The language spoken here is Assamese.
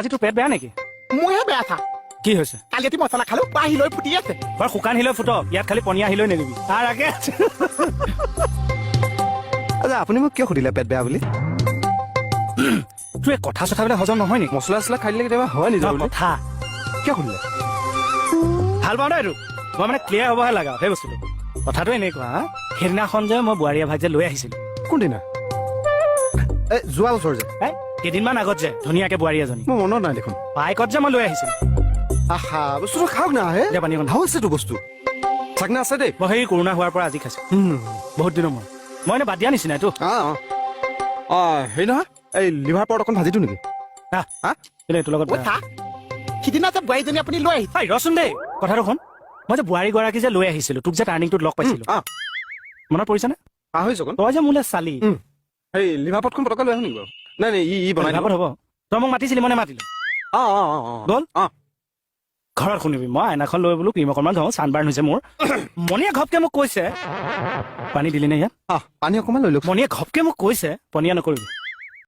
আজি তোৰ পেট বেয়া নেকি? মোৰহে বেয়া থা কি হৈছে? কালি ৰাতি মছলা খালো পাহি লৈ ফুটি আছে বাৰু শুকান আহিলৈ ফুটক, ইয়াত খালি পনীয়া আহিলৈ নেদিবি তাৰ আগে আচ্ছা আপুনি মোক কিয় সুধিলে পেট বেয়া বুলি? তোৰ এই কথা চথাবিলাক হজম নহয় নেকি? মছলা চছলা খাই দিলে কেতিয়াবা হয় নিজৰ বুলি। কথা কিয় সুধিলে? ভাল পাওঁ দেই এইটো, মই মানে ক্লিয়াৰ হ'বহে লাগা সেই বস্তুটো। কথাটো এনেকুৱা, সেইদিনাখন যে মই বোৱাৰী এভাগ যে লৈ আহিছিলো। কোনদিনা? যোৱা বছৰ যে কেইদিনমান আগত যে ধুনীয়াকে বোৱাৰী এজনী মোৰ মনত নাই দেখোন। বাইকত যে মই লৈ আহিছিলো। আহা বস্তুটো খাওক না হে। পানী অকণ ভাল আছেতো বস্তু, চাকনা আছে দেই। মই সেই কৰোণা হোৱাৰ পৰা আজি খাইছো, বহুত দিনৰ মই এনে বাদ দিয়া নিচিনা এইটো। হেৰি নহয়, এই লিভাৰ পাউত অকণ ভাজিটো নেকি? এইটোৰ লগত থা সিদিনা যে বোৱাৰীজনী আপুনি লৈ আহিছে ৰচোন দেই কথাটো শুন। মই যে বোৱাৰী গৰাকী যে লৈ আহিছিলো, তোক যে টাৰ্ণিংটোত লগ পাইছিলো, মনত পৰিছেনে? পাহৰিছ অকণ। তই যে মোলৈ চালি, এই লিভাৰ পাউটখন পটককৈ লৈ আহো নেকি বাৰু? নাই নাই ই বনাই হ'ব হ'ব। তই মোক মাতিছিলি, মই নেমাতিলো। গ'ল ঘৰত শুনিবি, মই আইনাখন লৈ বোলো ক্ৰীম অকণমান ঘাওঁ, চানবাৰ্ণ হৈছে মোৰ। মণিয়ে ঘপকে মোক কৈছে, পানী দিলি নে ইয়াত? পানী অকণমান লৈ লওক। মণিয়ে ঘপকে মোক কৈছে পনীয়া নকৰিবি।